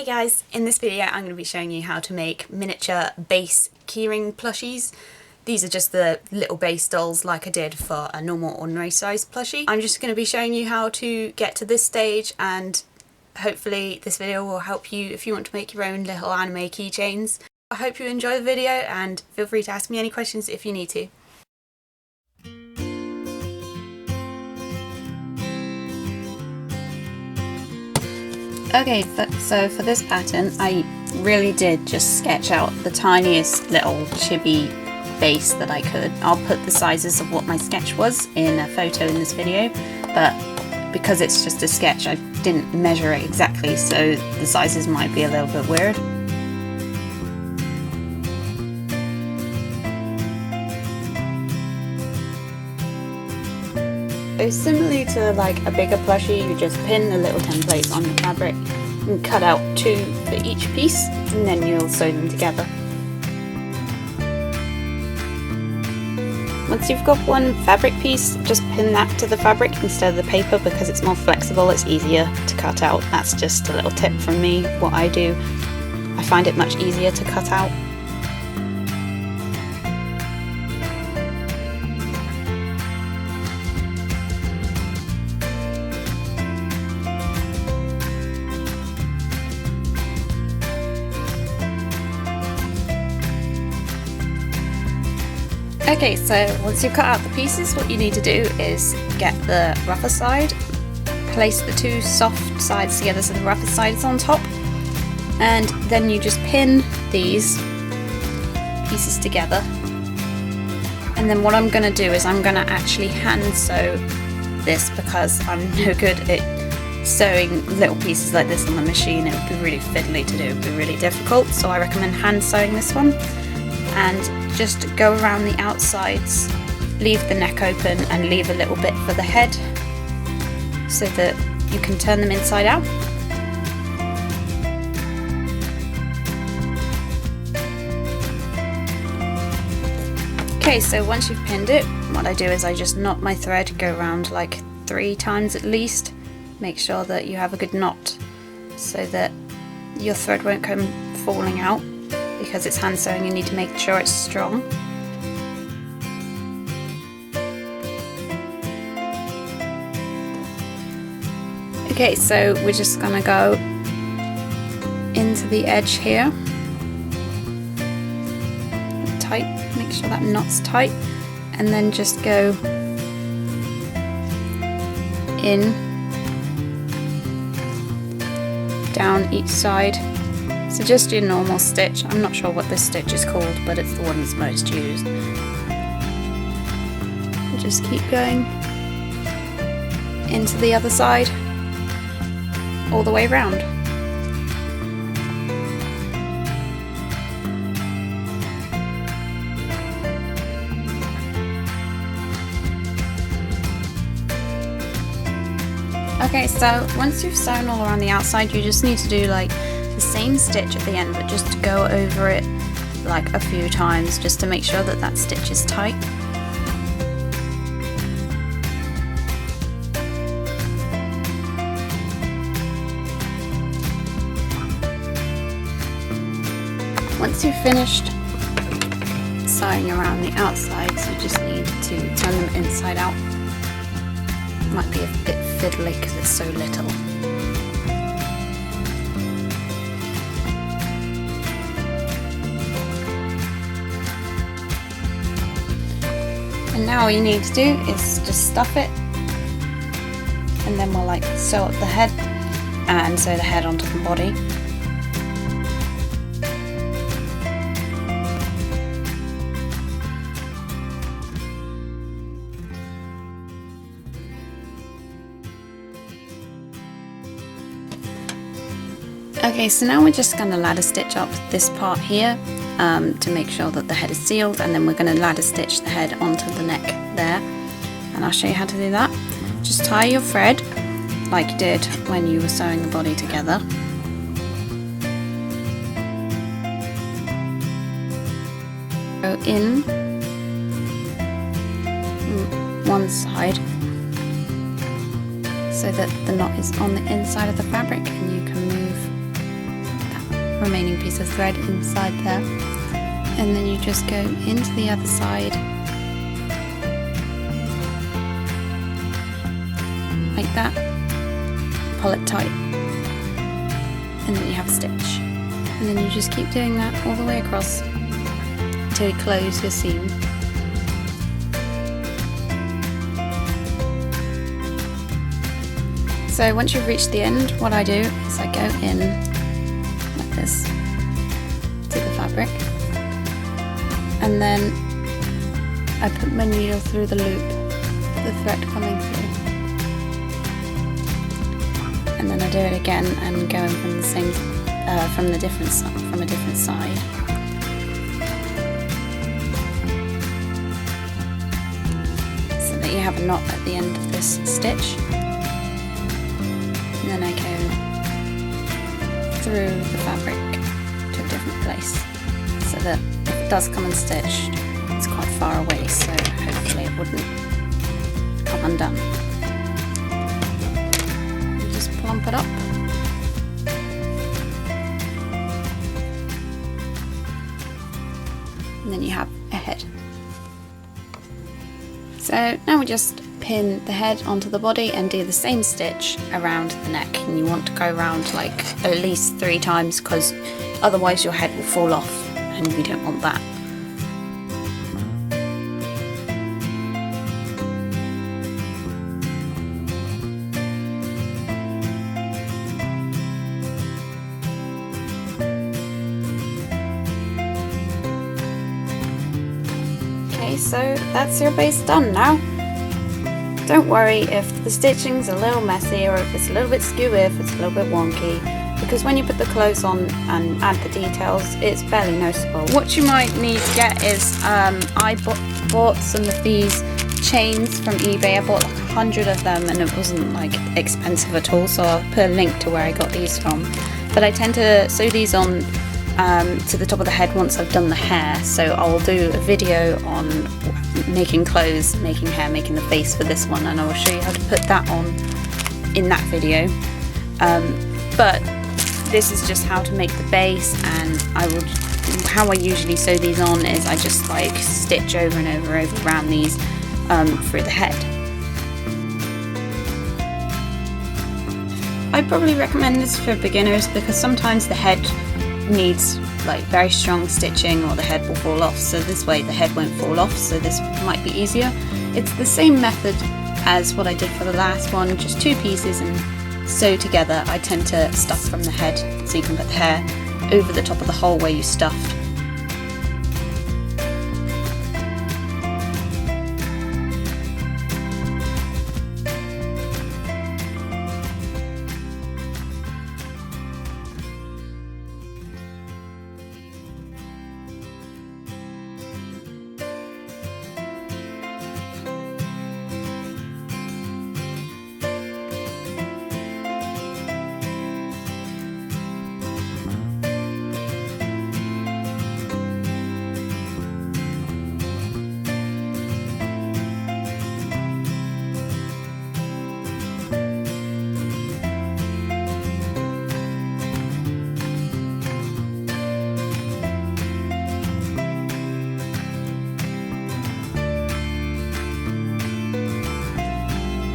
Hey guys, in this video I'm going to be showing you how to make miniature base keyring plushies. These are just the little base dolls like I did for a normal ordinary size plushie. I'm just going to be showing you how to get to this stage, and hopefully this video will help you if you want to make your own little anime keychains. I hope you enjoy the video and feel free to ask me any questions if you need to. Okay, so for this pattern I really did just sketch out the tiniest little chibi base that I could. I'll put the sizes of what my sketch was in a photo in this video, but because it's just a sketch I didn't measure it exactly, so the sizes might be a little bit weird. So similarly to like a bigger plushie, you just pin the little templates on the fabric and cut out 2 for each piece, and then you'll sew them together. Once you've got one fabric piece, just pin that to the fabric instead of the paper because it's more flexible, it's easier to cut out. That's just a little tip from me, what I do. I find it much easier to cut out. Okay, so once you've cut out the pieces, what you need to do is get the rougher side, place the 2 soft sides together so the rougher side is on top, and then you just pin these pieces together. And then what I'm going to do is I'm going to actually hand sew this because I'm no good at sewing little pieces like this on the machine. It would be really fiddly to do, it would be really difficult, so I recommend hand sewing this one. And just go around the outsides, leave the neck open and leave a little bit for the head so that you can turn them inside out. Okay, so once you've pinned it, what I do is I just knot my thread, go around like 3 times at least. Make sure that you have a good knot so that your thread won't come falling out. Because it's hand sewing, you need to make sure it's strong. Okay, so we're just gonna go into the edge here. Tight, make sure that knot's tight, and then just go in, down each side. So just your normal stitch. I'm not sure what this stitch is called, but it's the one that's most used. Just keep going into the other side, all the way around. Okay, so once you've sewn all around the outside, you just need to do like the same stitch at the end, but just go over it like a few times just to make sure that that stitch is tight. Once you've finished sewing around the outsides, you just need to turn them inside out. Might be a bit fiddly because it's so little. And now all you need to do is just stuff it, and then we'll like sew up the head and sew the head onto the body. Okay, so now we're just going to ladder stitch up this part here to make sure that the head is sealed, and then we're going to ladder stitch the head onto the neck there, and I'll show you how to do that. Just tie your thread like you did when you were sewing the body together. Go in one side so that the knot is on the inside of the fabric, and you can move remaining piece of thread inside there, and then you just go into the other side like that, pull it tight, and then you have a stitch, and then you just keep doing that all the way across until you close your seam. So once you've reached the end, what I do is I go in like this to the fabric, and then I put my needle through the loop, the thread coming through, and then I do it again and go in from the same, from a different side. So that you have a knot at the end of this stitch. And then I go through the fabric to a different place, so that if it does come unstitched, it's quite far away, so hopefully it wouldn't come undone. You just plump it up. And then you have a head. So now we just pin the head onto the body and do the same stitch around the neck, and you want to go around like at least 3 times, because otherwise your head will fall off and we don't want that. Okay, so that's your base done now. Don't worry if the stitching's a little messy, or if it's a little bit skewy, if it's a little bit wonky, because when you put the clothes on and add the details, it's barely noticeable. What you might need to get is, I bought some of these chains from eBay. I bought like 100 of them, and it wasn't like expensive at all, so I'll put a link to where I got these from. But I tend to sew these on to the top of the head once I've done the hair, so I'll do a video on making clothes, making hair, making the face for this one, and I will show you how to put that on in that video. But this is just how to make the base, and how I usually sew these on is I just like stitch over and over around these through the head. I probably recommend this for beginners, because sometimes the head needs like very strong stitching or the head will fall off, so this way the head won't fall off, so this might be easier. It's the same method as what I did for the last one, just 2 pieces and sew together. I tend to stuff from the head, so you can put the hair over the top of the hole where you stuffed.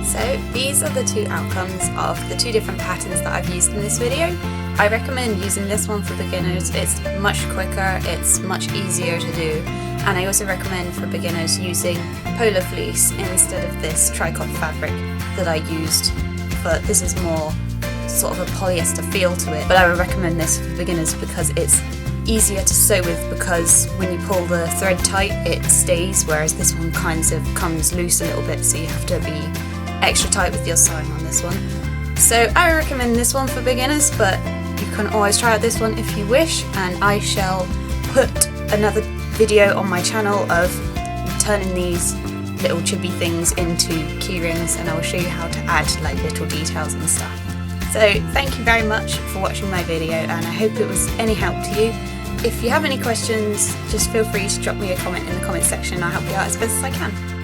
So these are the 2 outcomes of the 2 different patterns that I've used in this video. I recommend using this one for beginners. It's much quicker, it's much easier to do, and I also recommend for beginners using polar fleece instead of this tricot fabric that I used. But this is more sort of a polyester feel to it, but I would recommend this for beginners because it's easier to sew with, because when you pull the thread tight it stays, whereas this one kind of comes loose a little bit, so you have to be extra tight with your sewing on this one. So I recommend this one for beginners, but you can always try out this one if you wish, and I shall put another video on my channel of turning these little chibi things into key rings, and I will show you how to add like little details and stuff. So thank you very much for watching my video, and I hope it was any help to you. If you have any questions, just feel free to drop me a comment in the comment section. I'll help you out as best as I can.